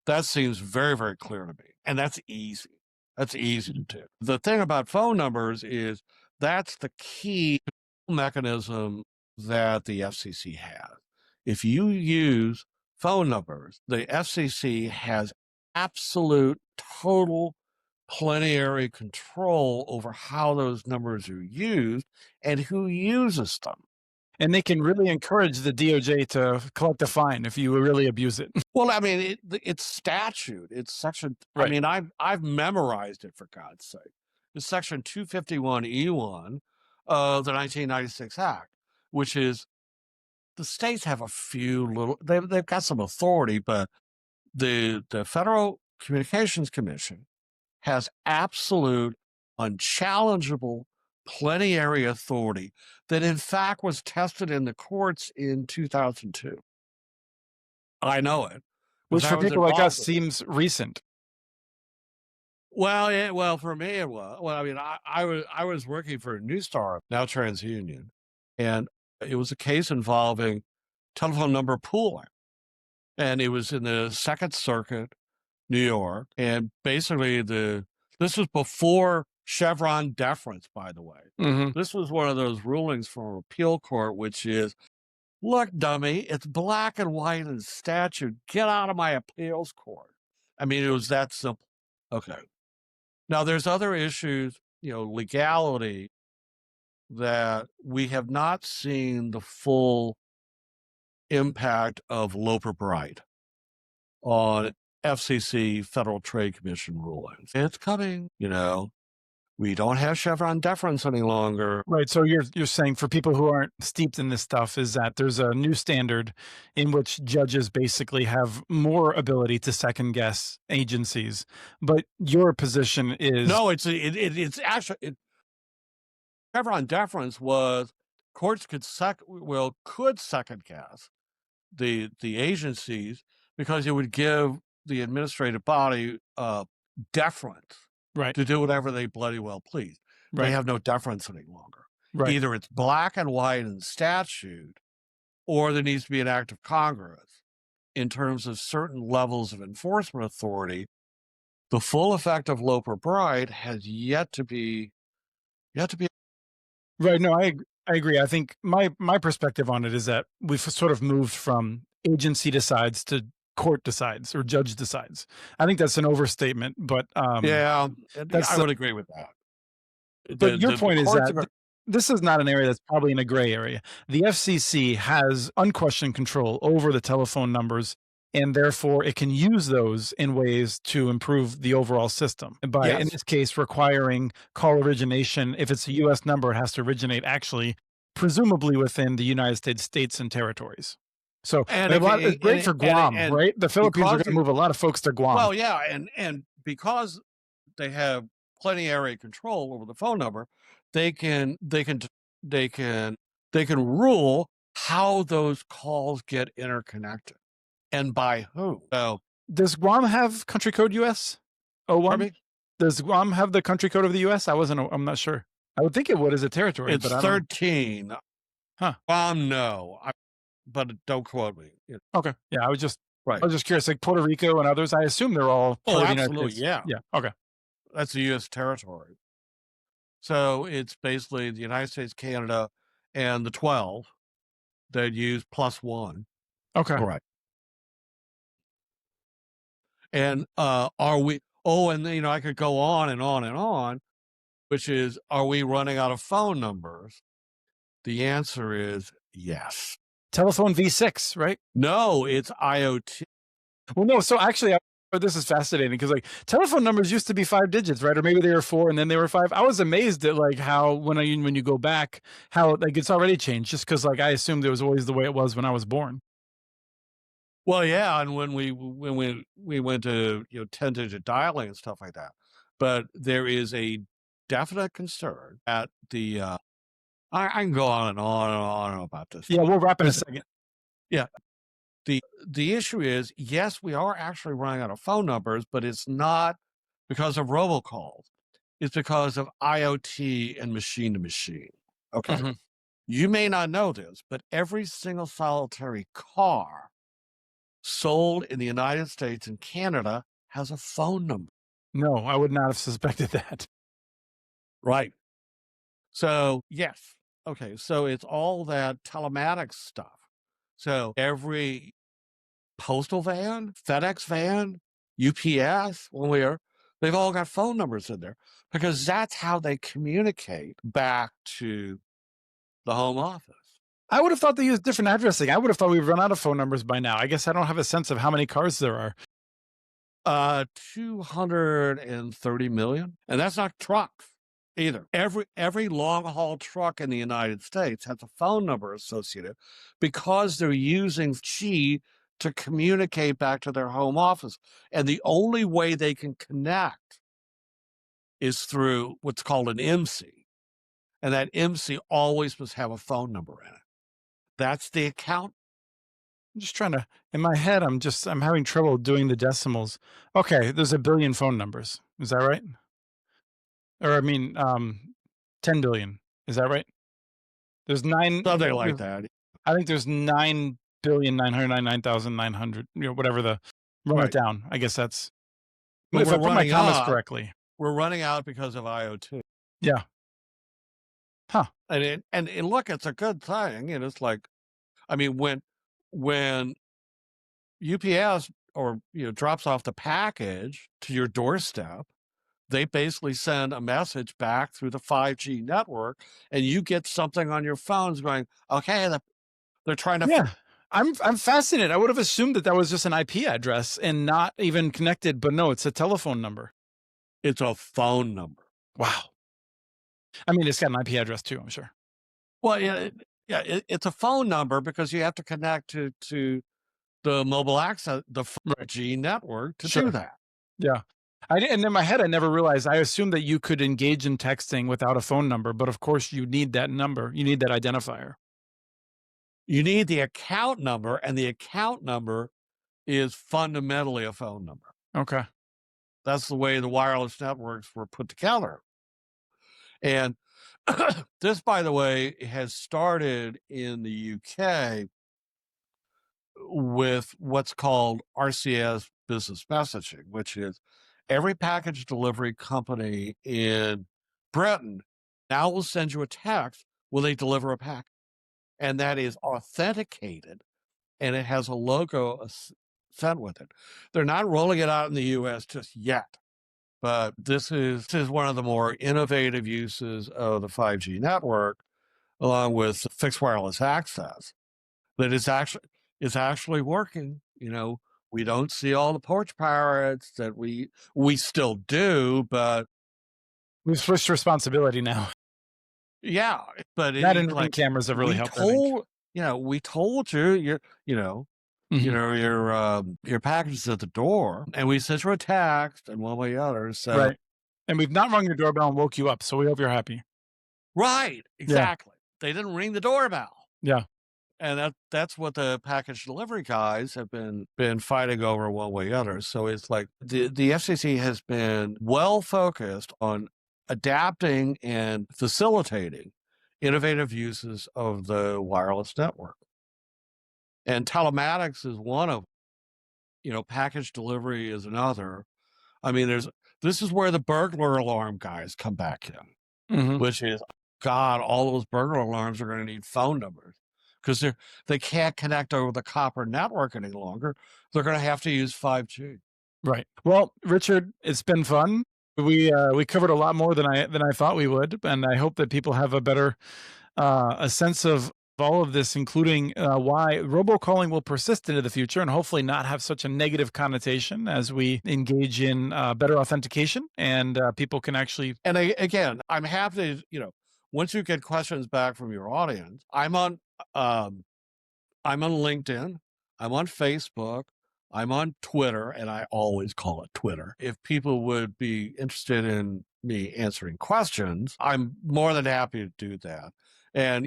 that seems very, very clear to me. And that's easy. That's easy to do. The thing about phone numbers is that's the key mechanism that the FCC has. If you use phone numbers, the FCC has absolute, total, plenary control over how those numbers are used and who uses them. And they can really encourage the DOJ to collect a fine if you really abuse it. Well, I mean, it's statute. It's section. I Right. mean, I've memorized it for God's sake. It's section 251E1 of the 1996 Act, which is the states have a few little. They've got some authority, but the Federal Communications Commission has absolute, unchallengeable, plenary authority that, in fact, was tested in the courts in 2002. I know it because Which I for was people like us involved with it. seems recent. Well, for me it was. Well, I mean, I was working for New Star, now TransUnion, and it was a case involving telephone number pooling, and it was in the Second Circuit, New York, and basically this was before Chevron deference, by the way. Mhm. This was one of those rulings from an appeal court, which is, look, dummy, it's black and white in statute. Get out of my appeals court. I mean, it was that simple. Okay. Now, there's other issues, legality that we have not seen the full impact of Loper Bright on FCC Federal Trade Commission rulings. It's coming, we don't have Chevron deference any longer. Right, so you're saying for people who aren't steeped in this stuff is that there's a new standard in which judges basically have more ability to second guess agencies, but your position is No, it's actually Chevron deference was courts could second guess the agencies because it would give the administrative body deference right, to do whatever they bloody well please. They right, have no deference any longer. right. Either it's black and white in statute, or there needs to be an act of Congress in terms of certain levels of enforcement authority. The full effect of Loper Bright has yet to be. Right, no, I agree. I think my perspective on it is that we've sort of moved from agency decides to court decides or judge decides. I think that's an overstatement, but, Yeah, that's I would agree with that. but your The point is courts that are. this is not an area that's probably in a gray area. The FCC has unquestioned control over the telephone numbers, and therefore it can use those in ways to improve the overall system by, in Yes, this case, requiring call origination. If it's a US number, it has to originate actually, presumably within the United States and territories. So and a it lot, it's can, great for Guam, and right? The Philippines are because going to move a lot of folks to Guam. well, yeah, and because they have plenary control over the phone number, they can they can they can they can rule how those calls get interconnected and by who. So, Does Guam have country code US? pardon 01? me, Does Guam have the country code of the US? I'm not sure. I would think it would as a territory, it's but I don't. 13. Huh. No, but don't quote me. Okay. Yeah, Right. I was just curious, like Puerto Rico and others, I assume they're all part Oh, of the United absolutely. States. Yeah, Yeah. Okay. that's a U.S. territory. So it's basically the United States, Canada, and the 12 that use plus one. Okay. Correct. And are we? Oh, and I could go on and on and on. which is, are we running out of phone numbers? The answer is yes. Telephone V6, right? No, it's IoT. Well, no, so actually, this is fascinating because like telephone numbers used to be 5 digits, right? Or maybe they were 4 and then they were 5. I was amazed at like how when you go back, how like it's already changed just because like I assumed it was always the way it was when I was born. Well, yeah, and when we went to 10-digit dialing and stuff like that, but there is a definite concern at the. I can go on and on and on about this. Yeah, we'll wrap in a There's- second. yeah, the issue is, yes, we are actually running out of phone numbers, but it's not because of robocalls. It's because of IoT and machine to machine. Okay. Mhm. You may not know this, but every single solitary car sold in the United States and Canada has a phone number. No, I would not have suspected that. Right. So, yes. Okay. So it's all that telematics stuff. So every postal van, FedEx van, UPS, they've all got phone numbers in there because that's how they communicate back to the home office. I would have thought they used different addressing. I would have thought we've run out of phone numbers by now. I guess I don't have a sense of how many cars there are. 230 million, and that's not trucks either. Every long haul truck in the United States has a phone number associated because they're using G to communicate back to their home office, and the only way they can connect is through what's called an MC, and that MC always must have a phone number in it. That's the account. I'm just trying to in my head, I'm having trouble doing the decimals. Okay, there's a billion phone numbers. Is that right? Or I mean, 10 billion. Is that right? There's 9 Something like there's that. I think there's 9,999,900, whatever the run it Right. down. I guess that's But if I we're put my running commas out. correctly. We're running out because of IoT. Yeah. Huh. And look, it's a good thing. And it's like, I mean, when UPS or drops off the package to your doorstep, they basically send a message back through the 5G network, and you get something on your phones going, okay, they're trying to. Yeah. I'm fascinated. I would have assumed that that was just an IP address and not even connected, but no, it's a telephone number. It's a phone number. Wow. I mean, it's got an IP address too, I'm sure. Well, it's a phone number because you have to connect to the mobile access, the Right. 5G network to Sure. do that. Yeah. And in my head, I never realized I assumed that you could engage in texting without a phone number, but of course you need that number. You need that identifier. You need the account number, and the account number is fundamentally a phone number. Okay. That's the way the wireless networks were put together. And this, by the way, has started in the UK with what's called RCS business messaging, which is every package delivery company in Britain now will send you a text when they deliver a package. And that is authenticated, and it has a logo sent with it. They're not rolling it out in the US just yet, but this is one of the more innovative uses of the 5G network, along with fixed wireless access, that is actually working. We don't see all the porch pirates that we still do, but We've switched responsibility now. yeah, but That it's and ring like cameras have really we helped, I think. we told you, Mhm. your package is at the door, and we sent you a text and one way or the other. So Right. And we've not rung your doorbell and woke you up, so we hope you're happy. right, Yeah. exactly. They didn't ring the doorbell. Yeah. And that's what the package delivery guys have been fighting over one way or the other. So it's like the FCC has been well focused on adapting and facilitating innovative uses of the wireless network. And telematics is one of, package delivery is another. I mean, this is where the burglar alarm guys come back in, Mhm. which is, God, all those burglar alarms are going to need phone numbers because they can't connect over the copper network any longer. They're going to have to use 5G. Right. Well, Richard, it's been fun. We covered a lot more than I thought we would, and I hope that people have a better a sense of all of this, including why robocalling will persist into the future and hopefully not have such a negative connotation as we engage in better authentication and people can actually. And again, I'm happy to, once you get questions back from your audience, I'm on LinkedIn, I'm on Facebook, I'm on Twitter, and I always call it Twitter. If people would be interested in me answering questions, I'm more than happy to do that. And,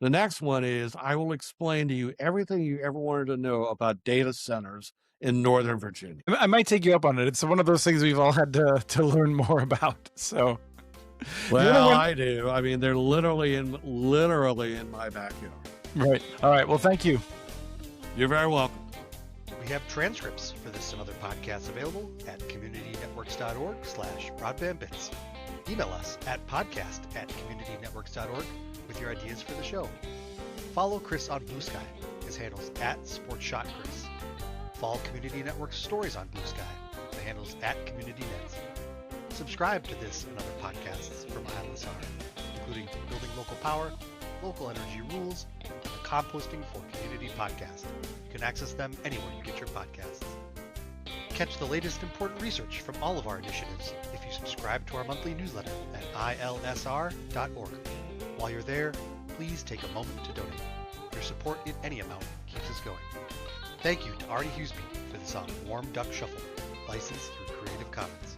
the next one is I will explain to you everything you ever wanted to know about data centers in Northern Virginia. I might take you up on it. It's one of those things we've all had to learn more about. So, well, I do. I mean, they're literally in my backyard. Right. All right. Well, thank you. You're very welcome. We have transcripts for this and other podcasts available at communitynetworks.org/broadbandbits. Email us at podcast@communitynetworks.org with your ideas for the show. Follow Chris on Blue Sky. His handle's @SportsShotChris. Follow Community Network's stories on Blue Sky. The handle's @CommunityNets. Subscribe to this and other podcasts from ILSR, including Building Local Power, Local Energy Rules, and the Composting for Community podcast. You can access them anywhere you get your podcasts. Catch the latest important research from all of our initiatives if you subscribe to our monthly newsletter at ilsr.org. While you're there, please take a moment to donate. Your support in any amount keeps us going. Thank you to Artie Huseby for the song Warm Duck Shuffle, licensed through Creative Commons.